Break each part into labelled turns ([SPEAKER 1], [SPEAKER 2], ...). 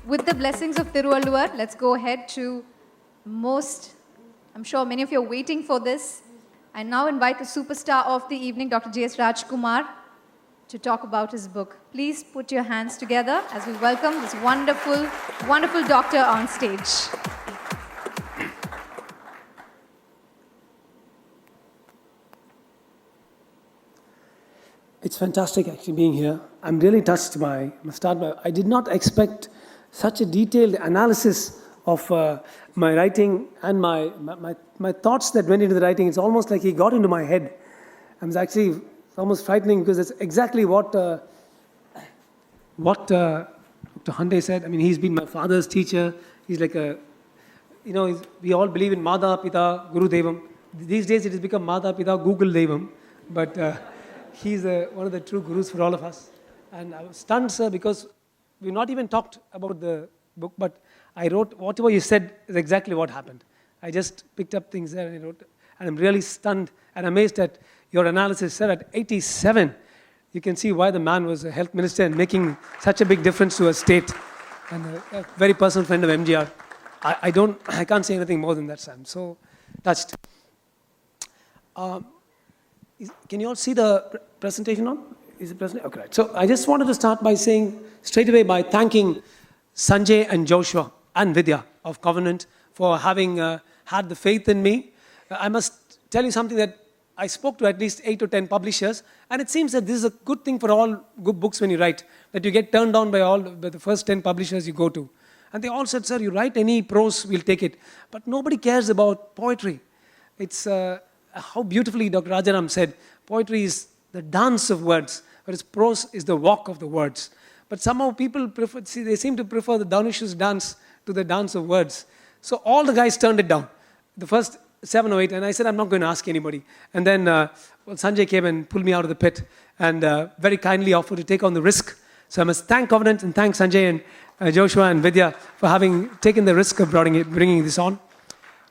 [SPEAKER 1] with the blessings of Tiruvallur, let's go ahead to I'm sure many of you are waiting for this. I now invite the superstar of the evening, Dr. J. Rajkumar, to talk about his book. Please put your hands together as we welcome this wonderful, wonderful doctor on stage.
[SPEAKER 2] It's fantastic actually being here. I'm really touched I did not expect such a detailed analysis of my writing and my thoughts that went into the writing. It's almost like he got into my head. It's almost frightening because it's exactly what Dr. Hande said. I mean, he's been my father's teacher. He's like we all believe in Mada, Pita, Guru Devam. These days it has become Mada, Pita, Google Devam. But he's one of the true gurus for all of us. And I was stunned, sir, because we've not even talked about the book, but I wrote whatever you said is exactly what happened. I just picked up things there and I wrote, and I'm really stunned and amazed at your analysis. Sir, at 87, you can see why the man was a health minister and making such a big difference to a state. And a very personal friend of MGR. I can't say anything more than that, sir. I'm so touched. Can you all see the presentation on? Is the presentation? Okay, right. So I just wanted to start by saying straight away by thanking Sanjay and Joshua and Vidya of Covenant for having had the faith in me. I must tell you something that I spoke to at least 8 or 10 publishers, and it seems that this is a good thing for all good books when you write, that you get turned down by the first 10 publishers you go to. And they all said, sir, you write any prose, we'll take it. But nobody cares about poetry. It's how beautifully Dr. Rajaram said, poetry is the dance of words, whereas prose is the walk of the words. But somehow people they seem to prefer the Danush's dance to the dance of words. So all the guys turned it down, the first 7 or 8, and I said, I'm not going to ask anybody. And then Sanjay came and pulled me out of the pit and very kindly offered to take on the risk. So I must thank Covenant and thank Sanjay and Joshua and Vidya for having taken the risk of bringing this on.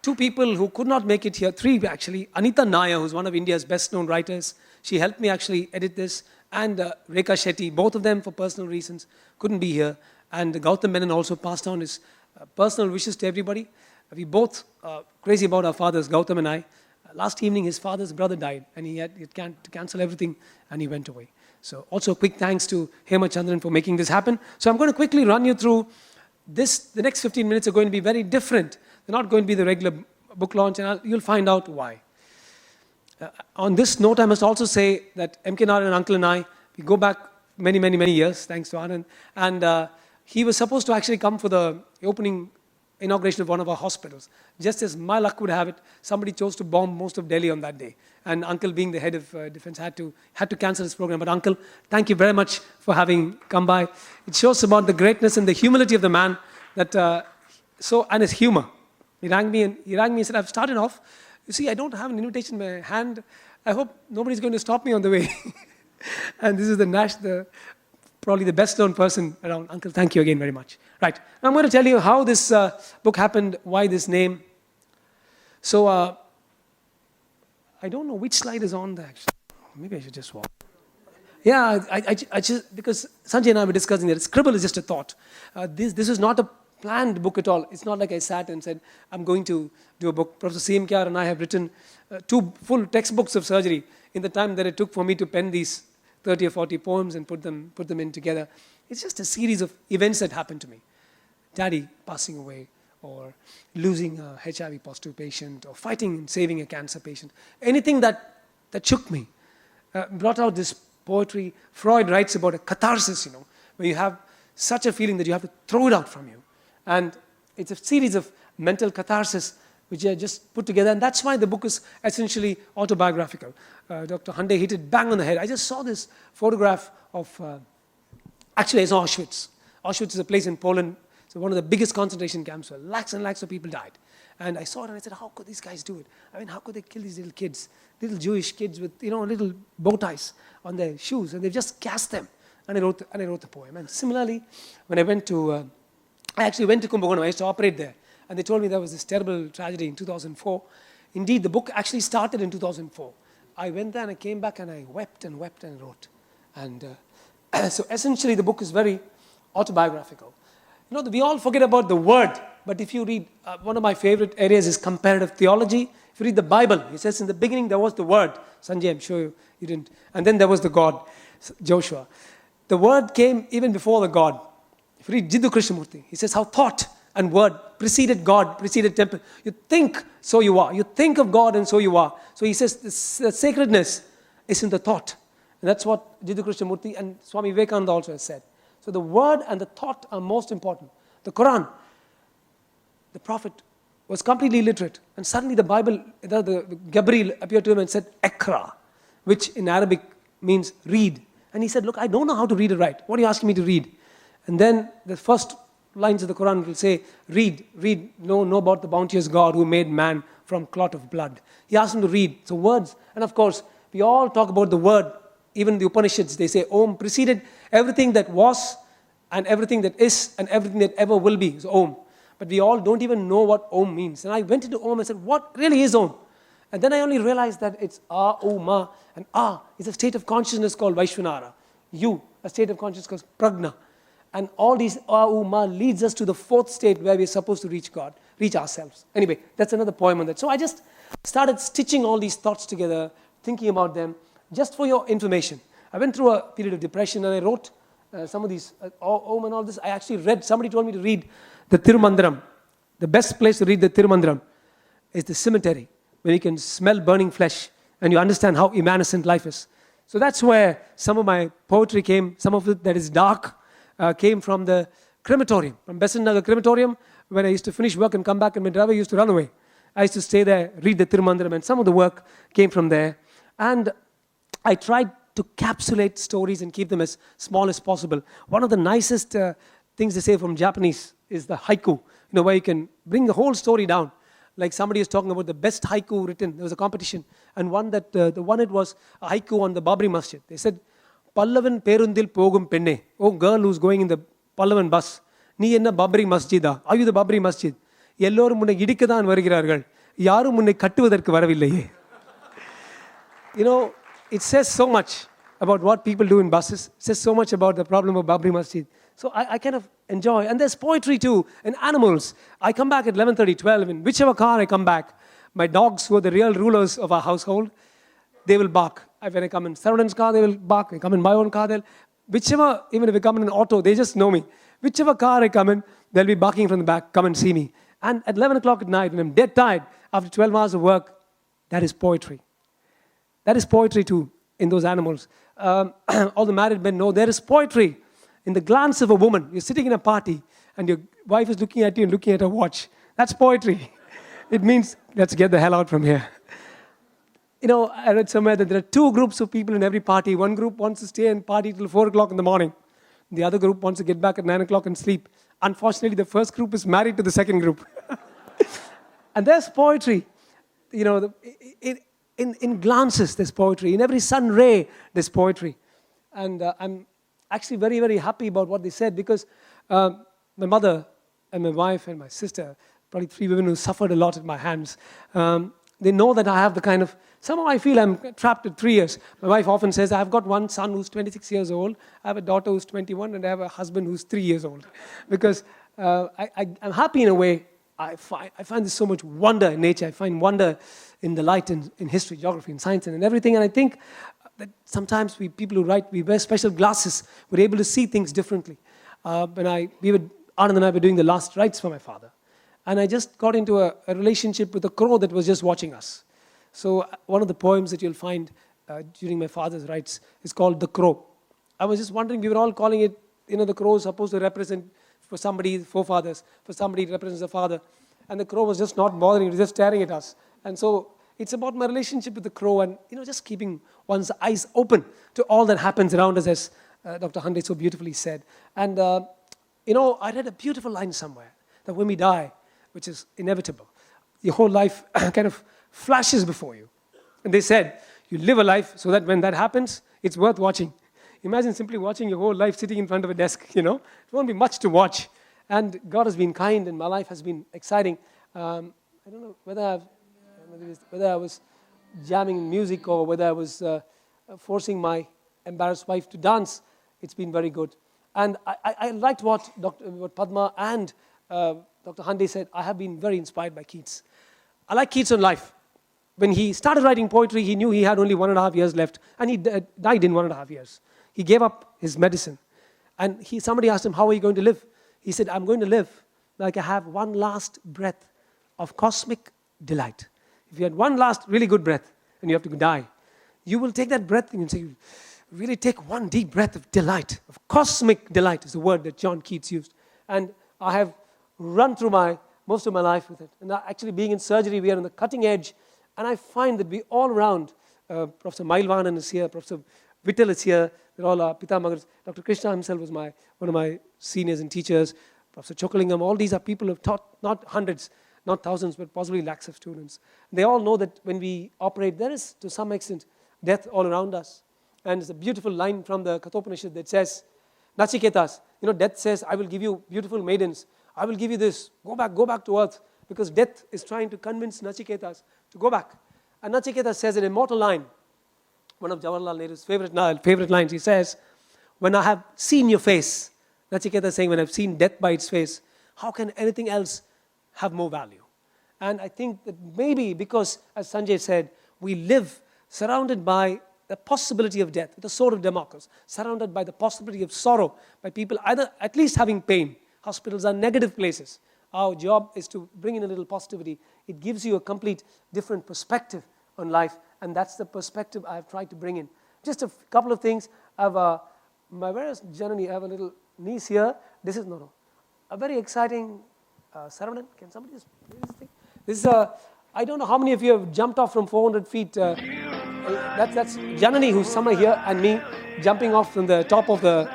[SPEAKER 2] 2 people who could not make it here, 3 actually. Anita Nair, who's one of India's best-known writers. She helped me actually edit this. And Rekha Shetty, both of them for personal reasons, couldn't be here. And Gautam Menon also passed on his personal wishes to everybody. We both crazy about our fathers, Gautam and I. Last evening, his father's brother died, and he had to cancel everything, and he went away. So also quick thanks to Hema Chandran for making this happen. So I'm going to quickly run you through this. The next 15 minutes are going to be very different. They're not going to be the regular book launch, and you'll find out why. On this note, I must also say that M.K. Narayan, uncle and I, we go back many, many, many years, thanks to Anand. And he was supposed to actually come for the inauguration of one of our hospitals. Just as my luck would have it, somebody chose to bomb most of Delhi on that day. And uncle, being the head of defense, had to cancel his program. But uncle, thank you very much for having come by. It shows about the greatness and the humility of the man, and his humor. He rang me and said, I've started off. You see, I don't have an invitation in my hand. I hope nobody's going to stop me on the way. And this is probably the best known person around. Uncle, thank you again very much. Right, now I'm going to tell you how this book happened, why this name. So, I don't know which slide is on there actually. Maybe I should just walk. Yeah, I just, because Sanjay and I were discussing that Scribble is just a thought. This is not a planned book at all. It's not like I sat and said, I'm going to do a book. Professor C.M.K.R. and I have written 2 full textbooks of surgery in the time that it took for me to pen these 30 or 40 poems and put them in together. It's just a series of events that happened to me. Daddy passing away, or losing a HIV positive patient, or fighting and saving a cancer patient. Anything that shook me brought out this poetry. Freud writes about a catharsis, where you have such a feeling that you have to throw it out from you. And it's a series of mental catharsis which I just put together. And that's why the book is essentially autobiographical. Dr. Hande hit it bang on the head. I just saw this photograph of, actually I saw Auschwitz. Auschwitz is a place in Poland. It's one of the biggest concentration camps where lakhs and lakhs of people died. And I saw it and I said, how could these guys do it? I mean, how could they kill these little kids? Little Jewish kids with, little bow ties on their shoes. And they've just cast them. And I wrote the poem. And similarly, when I actually went to Kumbakonam. I used to operate there. And they told me there was this terrible tragedy in 2004. Indeed, the book actually started in 2004. I went there and I came back and I wept and wept and wrote. And so essentially the book is very autobiographical. We all forget about the word. But if you read, one of my favorite areas is comparative theology. If you read the Bible, it says in the beginning there was the word. Sanjay, I'm sure you didn't. And then there was the God, Joshua. The word came even before the God. If you read Jiddu Krishnamurti, he says how thought and word preceded God, preceded temple. You think, so you are. You think of God and so you are. So he says the sacredness is in the thought. And that's what Jiddu Krishnamurti and Swami Vivekananda also has said. So the word and the thought are most important. The Quran, the Prophet was completely illiterate. And suddenly the Bible, the Gabriel appeared to him and said, Ikra, which in Arabic means read. And he said, look, I don't know how to read it right. What are you asking me to read? And then the first lines of the Quran will say, read, know about the bounteous God who made man from clot of blood. He asked him to read. So words, and of course, we all talk about the word. Even the Upanishads, they say Om preceded everything that was and everything that is and everything that ever will be is Om. But we all don't even know what Om means. And I went into Om and said, what really is Om? And then I only realized that it's A, O, Ma. And A is a state of consciousness called Vaishvanara. U, a state of consciousness called Prajna. And all these A, O, Ma leads us to the fourth state where we're supposed to reach God, reach ourselves. Anyway, that's another poem on that. So I just started stitching all these thoughts together, thinking about them, just for your information. I went through a period of depression and I wrote some of these, Om and all this. I actually read, somebody told me to read the Tirumandaram. The best place to read the Tirumandaram is the cemetery, where you can smell burning flesh and you understand how evanescent life is. So that's where some of my poetry came, some of it that is dark came from the crematorium, from Besant Nagar crematorium, where I used to finish work and come back and my driver used to run away. I used to stay there, read the Tirumandaram, and some of the work came from there. And I tried to capsulate stories and keep them as small as possible. One of the nicest things they say from Japanese is the haiku, where you can bring the whole story down. Like somebody is talking about the best haiku written. There was a competition. And one that, the one it was a haiku on the Babri Masjid. They said, Pallavan perundil pogum penne. Oh, girl who's going in the Pallavan bus. Nee enna Babri Masjida. Are you the Babri Masjid? Ellorum munne idikkadan varugirargal. Yarum munne kattuvadarku varavillaye. It says so much about what people do in buses. It says so much about the problem of Babri Masjid. So I kind of enjoy. And there's poetry too, and animals. I come back at 11:30, 12, in whichever car I come back, my dogs, who are the real rulers of our household, they will bark. When I come in Saravadan's car, they will bark. I come in my own car, whichever, even if I come in an auto, they just know me. Whichever car I come in, they'll be barking from the back, come and see me. And at 11 o'clock at night, when I'm dead tired, after 12 hours of work, that is poetry. That is poetry too, in those animals. All the married men know there is poetry in the glance of a woman. You're sitting in a party and your wife is looking at you and looking at her watch. That's poetry. It means, let's get the hell out from here. I read somewhere that there are two groups of people in every party. One group wants to stay and party till 4 o'clock in the morning. The other group wants to get back at 9 o'clock and sleep. Unfortunately, the first group is married to the second group. And there's poetry. In glances, there's poetry. In every sun ray, there's poetry. And I'm actually very, very happy about what they said, because my mother and my wife and my sister, probably 3 women who suffered a lot at my hands, they know that I have the kind of, somehow I feel I'm trapped at 3 years. My wife often says, I've got one son who's 26 years old, I have a daughter who's 21, and I have a husband who's 3 years old. Because I'm happy in a way. I find there's so much wonder in nature. I find wonder in the light, in history, geography, and science, and in everything. And I think that sometimes people who write, we wear special glasses. We're able to see things differently. Anand and I were doing the last rites for my father. And I just got into a relationship with a crow that was just watching us. So one of the poems that you'll find during my father's rites is called The Crow. I was just wondering, we were all calling it, the crow is supposed to represent for somebody, the forefathers, for somebody it represents the father. And the crow was just not bothering, it was just staring at us. And so it's about my relationship with the crow and, just keeping one's eyes open to all that happens around us, as Dr. Hande so beautifully said. And, I read a beautiful line somewhere, that when we die, which is inevitable, your whole life kind of flashes before you. And they said, you live a life so that when that happens, it's worth watching. Imagine simply watching your whole life sitting in front of a desk, It won't be much to watch. And God has been kind and my life has been exciting. I don't know whether I was jamming music or whether I was forcing my embarrassed wife to dance. It's been very good. And I liked what Padma and Dr. Hande said. I have been very inspired by Keats. I like Keats on life. When he started writing poetry, he knew he had only 1.5 years left, and he died in 1.5 years. He gave up his medicine. And somebody asked him, how are you going to live? He said, I'm going to live like I have one last breath of cosmic delight. If you had one last really good breath and you have to die, you will take that breath and you say, really take one deep breath of delight, of cosmic delight is the word that John Keats used. And I have run through most of my life with it. And actually being in surgery, we are on the cutting edge. And I find that we all around, Professor Mailvanan is here, Professor Vittal is here, they're all our Pitamagars. Dr. Krishna himself was one of my seniors and teachers, Professor Chokalingam. All these are people who have taught not hundreds, not thousands, but possibly lakhs of students. They all know that when we operate, there is, to some extent, death all around us. And it's a beautiful line from the Kathopanishad that says, Nachiketas, death says, I will give you beautiful maidens. I will give you this. Go back to earth. Because death is trying to convince Nachiketas to go back. And Nachiketas says an immortal line, one of Jawaharlal Nehru's favorite lines. He says, when I have seen your face, Nachiketas is saying, when I've seen death by its face, how can anything else have more value? And I think that maybe because, as Sanjay said, we live surrounded by the possibility of death, the sword of Damocles, surrounded by the possibility of sorrow, by people either at least having pain. Hospitals are negative places. Our job is to bring in a little positivity. It gives you a complete different perspective on life, and that's the perspective I've tried to bring in. Just a couple of things. I have where is Janani? I have a little niece here. This is a very exciting Saravanan. Can somebody just play this thing? This is I don't know how many of you have jumped off from 400 feet. That's Janani, who's somewhere here, and me jumping off from the top of the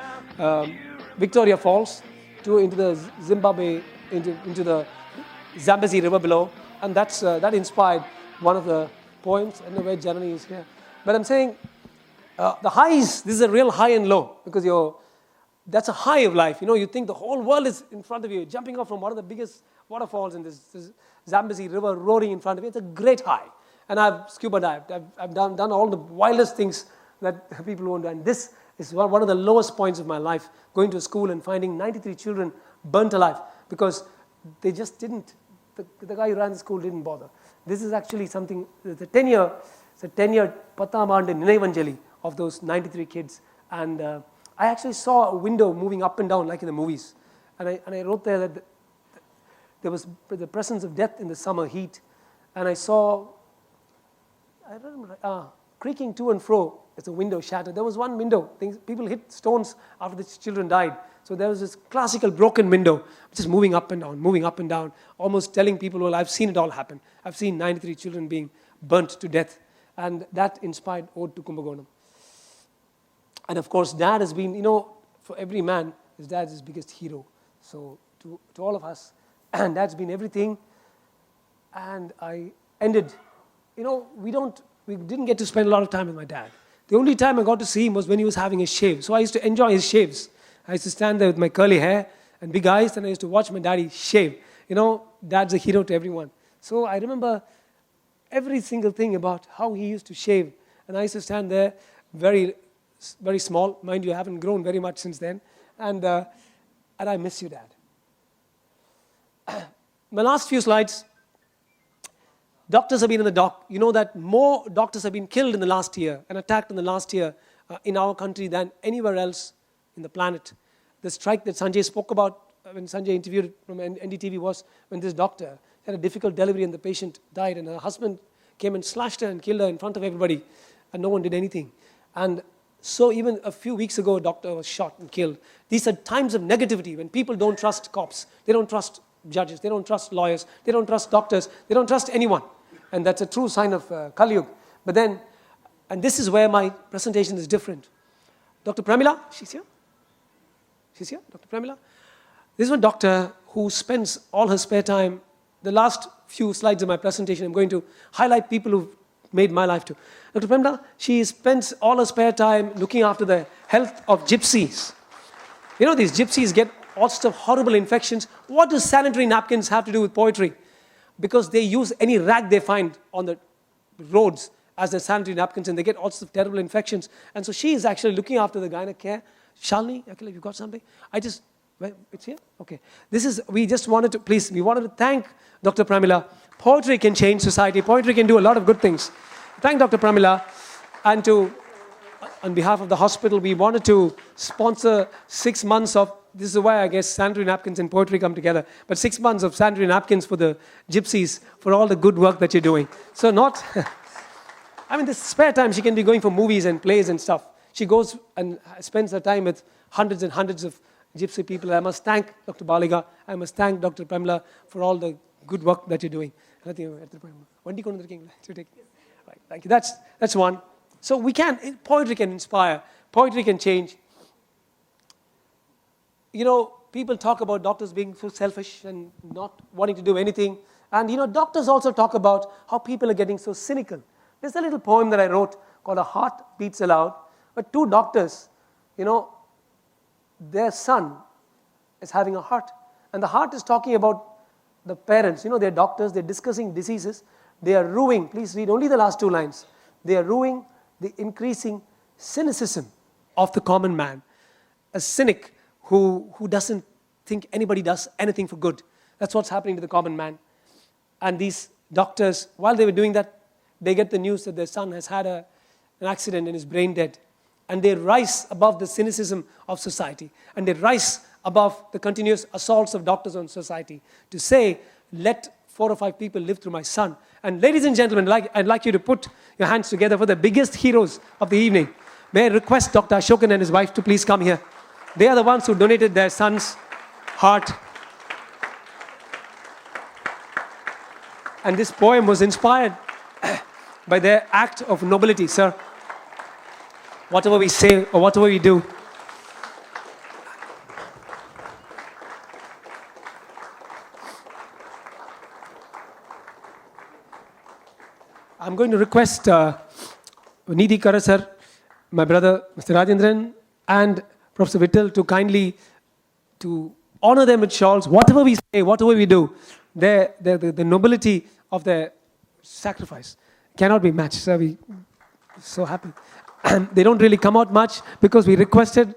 [SPEAKER 2] Victoria Falls into the Zimbabwe, into the Zambezi River below, and that inspired one of the poems. I don't know where Janani is here, but I'm saying the highs. This is a real high and low because that's a high of life. You think the whole world is in front of you, jumping off from one of the biggest waterfalls in this Zambezi River roaring in front of you. It's a great high. And I've scuba dived. I've done all the wildest things that people won't do. And this is one of the lowest points of my life, going to school and finding 93 children burnt alive because they just didn't, the guy who ran the school didn't bother. This is actually something, it's a 10-year Pattamand Ninaivanjali of those 93 kids. And I actually saw a window moving up and down like in the movies. And I wrote there that there was the presence of death in the summer heat. And I saw, I remember, creaking to and fro as the window shattered. There was one window. People hit stones after the children died. So there was this classical broken window, just moving up and down, almost telling people, well, I've seen it all happen. I've seen 93 children being burnt to death. And that inspired Ode to Kumbakonam. And of course, Dad has been, for every man, his dad is his biggest hero. So to all of us, and Dad's been everything. And I ended, we didn't get to spend a lot of time with my dad. The only time I got to see him was when he was having a shave. So I used to enjoy his shaves. I used to stand there with my curly hair and big eyes, and I used to watch my daddy shave. Dad's a hero to everyone. So I remember every single thing about how he used to shave. And I used to stand there very, very small. Mind you, I haven't grown very much since then. And I miss you, Dad. My last few slides. Doctors have been in the dock. You know that more doctors have been killed in the last year and attacked in the last year in our country than anywhere else in the planet. The strike that Sanjay spoke about when Sanjay interviewed from NDTV was when this doctor had a difficult delivery and the patient died and her husband came and slashed her and killed her in front of everybody and no one did anything. And so even a few weeks ago, a doctor was shot and killed. These are times of negativity when people don't trust cops. They don't trust judges. They don't trust lawyers. They don't trust doctors. They don't trust anyone. And that's a true sign of Kali Yuga. But then, and this is where my presentation is different. Dr. Pramila, she's here? She's here, Dr. Pramila? This is one doctor who spends all her spare time. The last few slides of my presentation, I'm going to highlight people who've made my life too. Dr. Pramila, she spends all her spare time looking after the health of gypsies. These gypsies get all sorts of horrible infections. What do sanitary napkins have to do with poetry? Because they use any rag they find on the roads as their sanitary napkins, and they get all sorts of terrible infections. And so she is actually looking after the gynec care. Shalini, Akila, you've got something? It's here? Okay. We wanted to thank Dr. Pramila. Poetry can change society. Poetry can do a lot of good things. Thank Dr. Pramila. And on behalf of the hospital, we wanted to sponsor 6 months of, this is why I guess sanitary napkins and poetry come together, but 6 months of sanitary napkins for the gypsies, for all the good work that you're doing. So this spare time, she can be going for movies and plays and stuff. She goes and spends her time with hundreds and hundreds of gypsy people. I must thank Dr. Baliga. I must thank Dr. Pramila for all the good work that you're doing. Right, thank you. That's one. So poetry can inspire. Poetry can change. People talk about doctors being so selfish and not wanting to do anything. And, doctors also talk about how people are getting so cynical. There's a little poem that I wrote called A Heart Beats Aloud. But 2 doctors, their son is having a heart. And the heart is talking about the parents. They're doctors, they're discussing diseases. They are ruining, please read only the last 2 lines. They are ruining the increasing cynicism of the common man. A cynic who doesn't think anybody does anything for good. That's what's happening to the common man. And these doctors, while they were doing that, they get the news that their son has had an accident and is brain dead. And they rise above the cynicism of society. And they rise above the continuous assaults of doctors on society to say, let 4 or 5 people live through my son. And ladies and gentlemen, I'd like you to put your hands together for the biggest heroes of the evening. May I request Dr. Ashokan and his wife to please come here. They are the ones who donated their son's heart. And this poem was inspired by their act of nobility, sir. Whatever we say or whatever we do. I'm going to request Nidhi Kara sir, my brother Mr. Rajendran, and Professor Vittal to honor them with shawls. Whatever we say, whatever we do, the nobility of their sacrifice cannot be matched. Sir, we're so happy. They don't really come out much because we requested.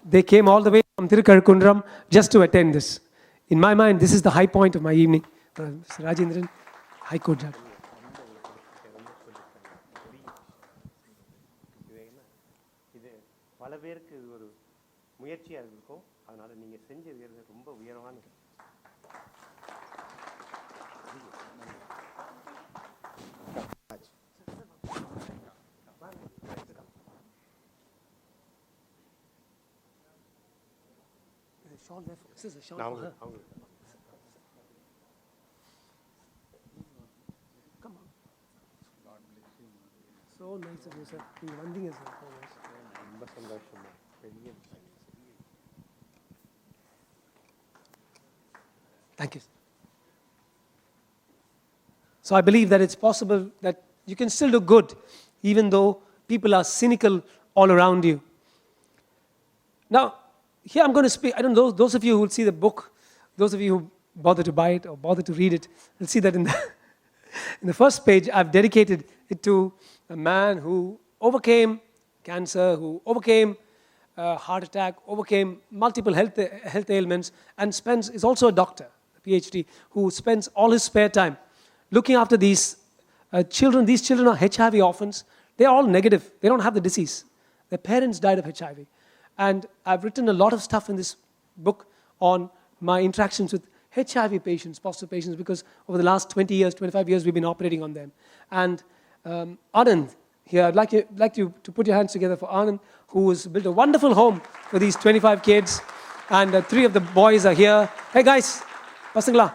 [SPEAKER 2] They came all the way from Tirukazhakundram just to attend this. In my mind, this is the high point of my evening. Mr. Rajendran, High Court Judge.
[SPEAKER 3] பல பேருக்கு இது ஒரு முயற்சியாக இருக்கும். அதனால நீங்க செஞ்சது ரொம்ப உயரமானது.
[SPEAKER 2] Come on. So nice of you, sir. You're wondering as well.
[SPEAKER 3] ரொம்ப சந்தோஷமா. பெரிய
[SPEAKER 2] Thank you. So I believe that it's possible that you can still do good even though people are cynical all around you. Now, here I'm going to speak. I don't know, those of you who will see the book, those of you who bother to buy it or bother to read it, will see that in the first page, I've dedicated it to a man who overcame cancer, who overcame heart attack, overcame multiple health ailments, and is also a doctor, a PhD, who spends all his spare time looking after these children. These children are HIV orphans. They're all negative. They don't have the disease. Their parents died of HIV. And I've written a lot of stuff in this book on my interactions with HIV patients, positive patients, because over the last 20 years, 25 years, we've been operating on them. And Anand, here, I'd like you to put your hands together for Anand, who has built a wonderful home for these 25 kids. And 3 of the boys are here. Hey guys, Pasangla.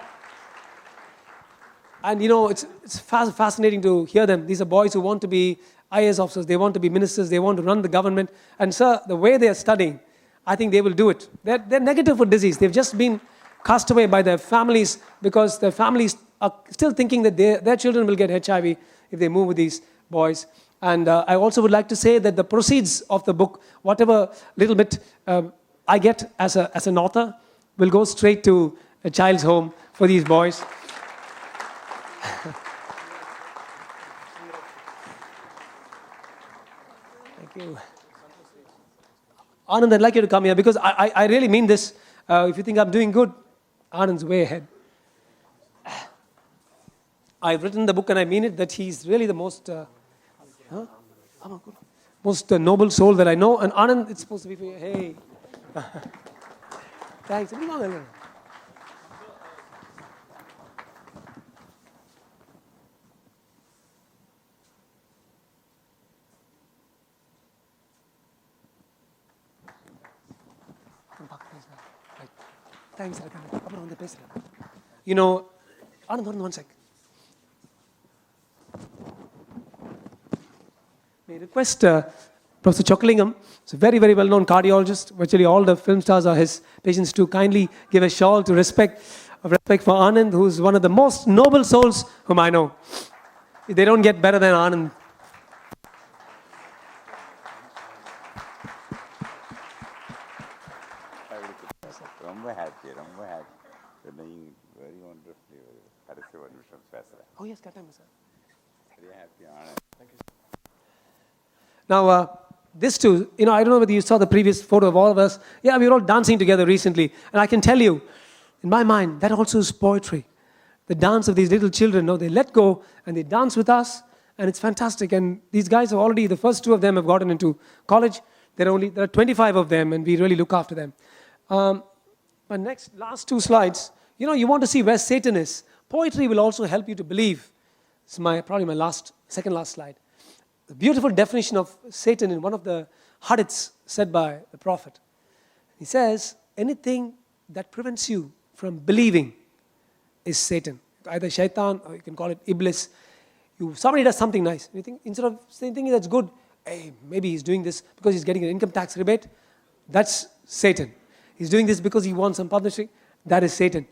[SPEAKER 2] And it's fascinating to hear them. These are boys who want to be IAS officers, they want to be ministers, they want to run the government. And sir, the way they are studying, I think they will do it. They're negative for disease. They've just been cast away by their families because their families are still thinking that their children will get HIV if they move with these boys. And I also would like to say that the proceeds of the book, whatever little bit I get as an author, will go straight to a child's home for these boys. Thank you. Anand, I'd like you to come here because I really mean this. If you think I'm doing good, Anand's way ahead. I've written the book and I mean it that he's really the most noble soul that I know. And Anand, it's supposed to be for you. Hey. Thanks. Thanks. You know, Anand, one sec. May I request Professor Chokalingam, he's a very, very well-known cardiologist. Virtually all the film stars are his patients, to kindly give a shawl of respect for Anand, who's one of the most noble souls whom I know. They don't get better than Anand.
[SPEAKER 4] ரொம்ப happy. You're very wonderfully.
[SPEAKER 2] Oh yes, got time, sir.
[SPEAKER 4] Very happy, Anand.
[SPEAKER 2] Thank you. Now, this too, I don't know whether you saw the previous photo of all of us. Yeah, we were all dancing together recently. And I can tell you, in my mind, that also is poetry. The dance of these little children, they let go and they dance with us. And it's fantastic. And these guys have already, the first 2 of them have gotten into college. There are 25 of them, and we really look after them. My last 2 slides, you want to see where Satan is. Poetry will also help you to believe. It's probably my second last slide. The beautiful definition of Satan in one of the hadiths said by the Prophet. He says, anything that prevents you from believing is Satan. Either shaitan, or you can call it iblis. Somebody does something nice. You think, instead of thinking that's good, hey, maybe he's doing this because he's getting an income tax rebate. That's Satan. He's doing this because he wants some publishing. That is Satan.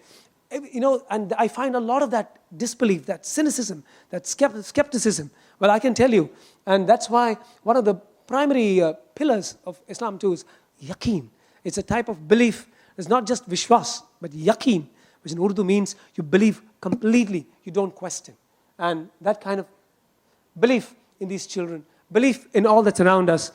[SPEAKER 2] And I find a lot of that disbelief, that cynicism, that skepticism. Well, I can tell you, and that's why one of the primary pillars of Islam too is yaqeen. It's a type of belief. It's not just vishwas, but yaqeen, which in Urdu means you believe completely, you don't question. And that kind of belief in these children, belief in all that's around us,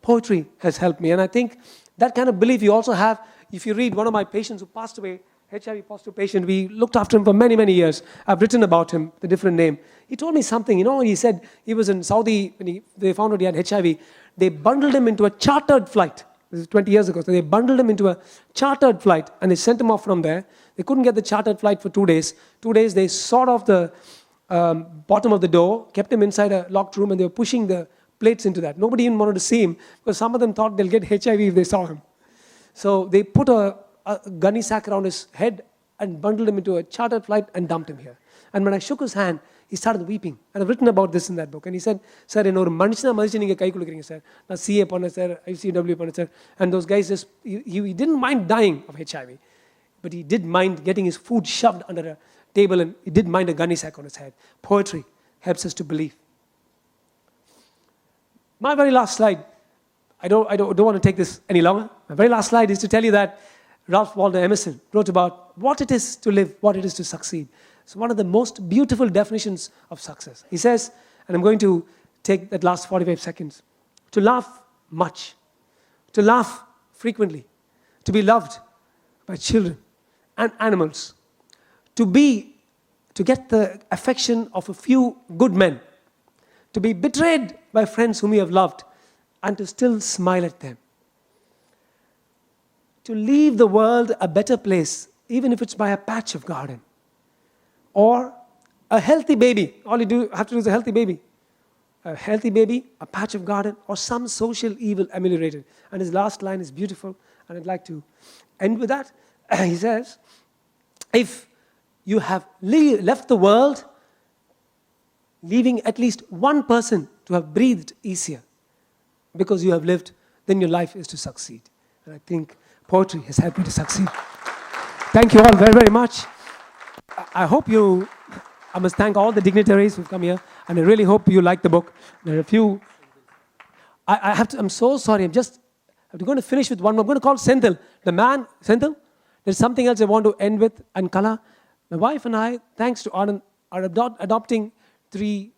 [SPEAKER 2] poetry has helped me. And I think that kind of belief you also have if you read one of my patients who passed away, HIV positive patient. We looked after him for many, many years. I've written about him, the different name. He told me something, he said he was in Saudi when they found out he had HIV. They bundled him into a chartered flight. This is 20 years ago. So they bundled him into a chartered flight and they sent him off from there. They couldn't get the chartered flight for 2 days. 2 days they sawed off the bottom of the door, kept him inside a locked room, and they were pushing the plates into that. Nobody even wanted to see him because some of them thought they'll get HIV if they saw him. So they put a gunny sack around his head and bundled him into a chartered flight and dumped him here. And when I shook his hand, he started weeping. And I've written about this in that book. And he said, sir, ஒரு மனுஷனா மதிச்சு நீங்க கை கொடுக்குறீங்க sir. நான் CA பண்ணேன் sir, ICW பண்ணேன் sir. And those guys just, he didn't mind dying of HIV. But he did mind getting his food shoved under a table, and he did mind a gunny sack on his head. Poetry helps us to believe. My very last slide, I don't want to take this any longer. My very last slide is to tell you that Ralph Waldo Emerson wrote about what it is to live, what it is to succeed. It's one of the most beautiful definitions of success. He says, and I'm going to take that last 45 seconds, to laugh much, to laugh frequently, to be loved by children and animals, to get the affection of a few good men, to be betrayed by friends whom you have loved, and to still smile at them. To leave the world a better place, even if it's by a patch of garden. Or a healthy baby. All you have to do is a healthy baby. A healthy baby, a patch of garden, or some social evil ameliorated. And his last line is beautiful, and I'd like to end with that. He says, if you have left the world, leaving at least one person to have breathed easier because you have lived, then your life is to succeed. And I think poetry has helped me to succeed. Thank you all very, very much. I hope I must thank all the dignitaries who've come here, and I really hope you like the book. There are a few, I'm so sorry, I'm going to finish with one more. I'm going to call Senthil, the man, Senthil. There's something else I want to end with, and Kala. My wife and I, thanks to Anand, are adopting 3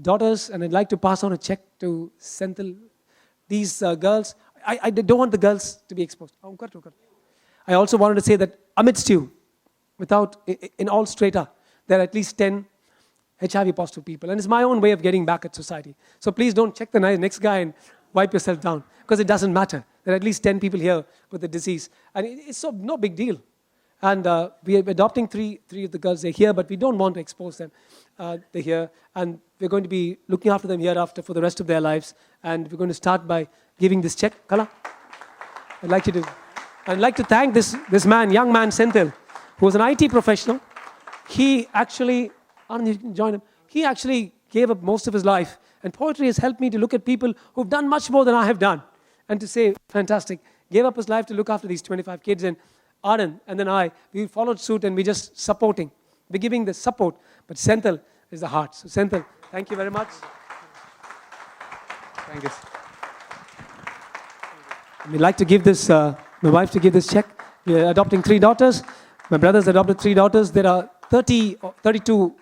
[SPEAKER 2] daughters, and I'd like to pass on a check to Senthil. These girls, I don't want the girls to be exposed. I also wanted to say that amidst you, in all strata, there are at least 10 HIV positive people. And it's my own way of getting back at society. So please don't check the next guy and wipe yourself down, because it doesn't matter. There are at least 10 people here with the disease. And it's no big deal. And we are adopting three of the girls. They're here, but we don't want to expose them. They're here. And we're going to be looking after them hereafter for the rest of their lives. And we're going to start by giving this check. Kala, I'd like to thank this man, young man, Senthil, who was an IT professional. He actually, Anand, you can join him. He actually gave up most of his life. And poetry has helped me to look at people who've done much more than I have done. And to say, fantastic, gave up his life to look after these 25 kids. And Anand and then we followed suit and we're just supporting. We're giving the support. But Senthil is the heart. So Senthil, thank you very much. Thank you. We'd like to give this, my wife to give this check. We're adopting 3 daughters. My brother's adopted 3 daughters. There are 32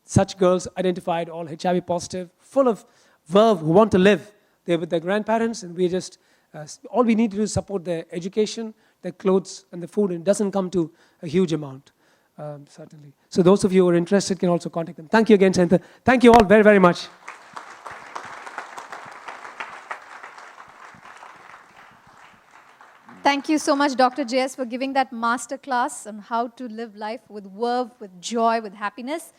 [SPEAKER 2] such girls identified, all HIV positive, full of verve, who want to live. They're with their grandparents, and we just, all we need to do is support their education, their clothes, and the food, and it doesn't come to a huge amount, certainly. So those of you who are interested can also contact them. Thank you again, Senthil. Thank you all very, very much.
[SPEAKER 1] Thank you so much, Dr. J.S., for giving that master class on how to live life with verve, with joy, with happiness.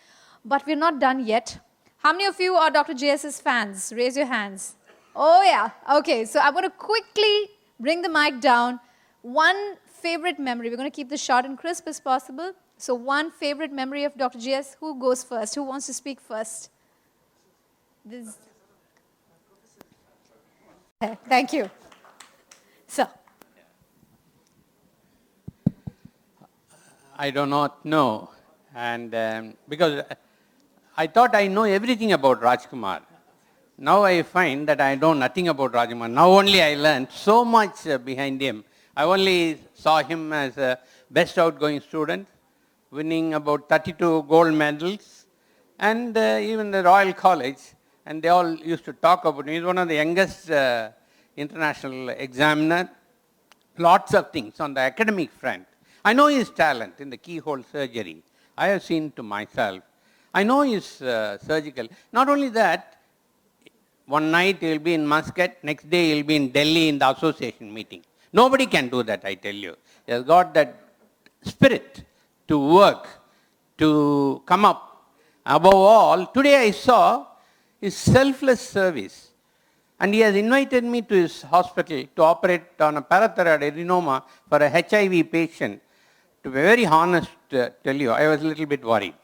[SPEAKER 1] But we're not done yet. How many of you are Dr. J.S.'s fans? Raise your hands. Oh, yeah. Okay, so I'm going to quickly bring the mic down. One favorite memory. We're going to keep this short and crisp as possible. So one favorite memory of Dr. J.S. Who goes first? Who wants to speak first? Thank you. So.
[SPEAKER 5] I do not know, and because I thought I know everything about Rajkumar. Now I find that I know nothing about Rajkumar. Now only I learned so much behind him. I only saw him as a best outgoing student, winning about 32 gold medals, and even the Royal College, and they all used to talk about him. He's one of the youngest international examiner. Lots of things on the academic front. I know his talent in the keyhole surgery. I have seen to myself. I know his surgical. Not only that, one night he will be in Muscat, next day he will be in Delhi in the association meeting. Nobody can do that, I tell you. He has got that spirit to work, to come up. Above all, today I saw his selfless service. And he has invited me to his hospital to operate on a parathyroid adenoma for a HIV patient. To be very honest, tell you, I was a little bit worried.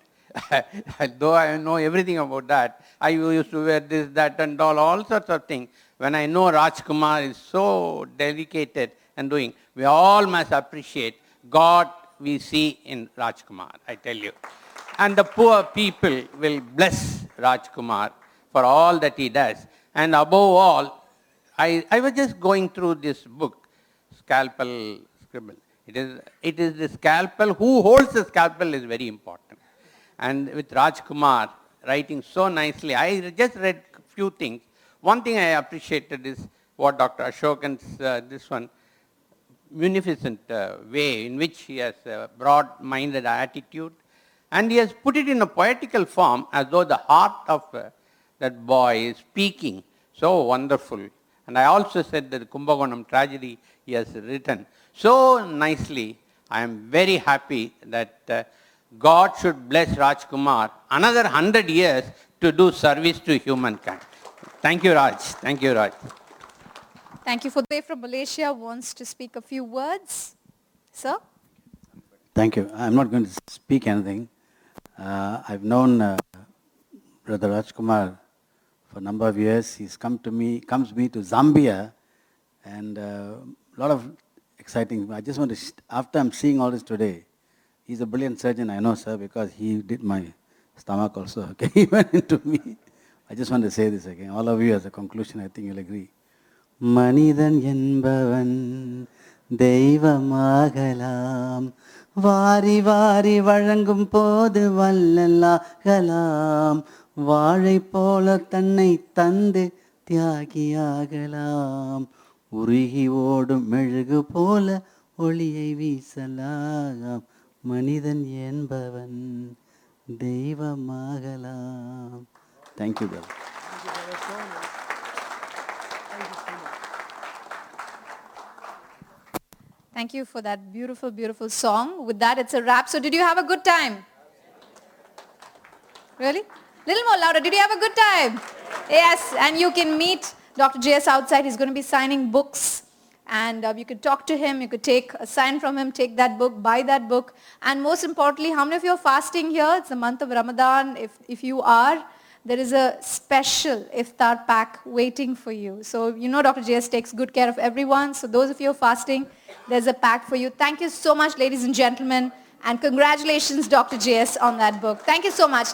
[SPEAKER 5] Though I know everything about that, I used to wear this, that, and all sorts of things. When I know Rajkumar is so dedicated and doing, we all must appreciate God we see in Rajkumar, I tell you. And the poor people will bless Rajkumar for all that he does. And above all, I was just going through this book, Scalpel, Scribbles. It is the scalpel. Who holds the scalpel is very important. And with Rajkumar writing so nicely, I just read a few things. One thing I appreciated is what Dr. Ashokan's, this one, munificent way in which he has a broad-minded attitude. And he has put it in a poetical form as though the heart of that boy is speaking. So wonderful. And I also said that the Kumbakonam tragedy he has written so nicely. I am very happy that God should bless Rajkumar another 100 years to do service to humankind. Thank you, Raj. Thank you, Raj.
[SPEAKER 1] Thank you. For the way from Malaysia wants to speak a few words. Sir?
[SPEAKER 6] Thank you. I'm not going to speak anything. I've known Brother Rajkumar for a number of years. He's comes to me to Zambia, and a lot of exciting. I just want to, after I'm seeing all this today, he's a brilliant surgeon, I know, sir, because he did my stomach also. Okay, he went into me. I just want to say this again. All of you, as a conclusion, I think you'll agree. Manidan என்பவன் தெய்வமாகலாம் வாரி வாரி வழங்கும் போது வல்லலாகலாம் வாழை போல தன்னை தந்து தியாகியாகலாம் உருகி ஓடும் மெழுகு போல ஒளியை வீசலாம் மனிதன் என்பவன் தெய்வமாகலாம். Thank you brother.
[SPEAKER 1] Thank you for that beautiful, beautiful song. With that, it's a wrap. So did you have a good time? Really? Little more louder. Did you have a good time? Yes, and you can meet Dr. J.S. outside. He's going to be signing books. And you could talk to him. You could take a sign from him, take that book, buy that book. And most importantly, how many of you are fasting here? It's the month of Ramadan. If you are, there is a special iftar pack waiting for you. So you know Dr. J.S. takes good care of everyone. So those of you who are fasting, there's a pack for you. Thank you so much, ladies and gentlemen. And congratulations, Dr. J.S. on that book. Thank you so much.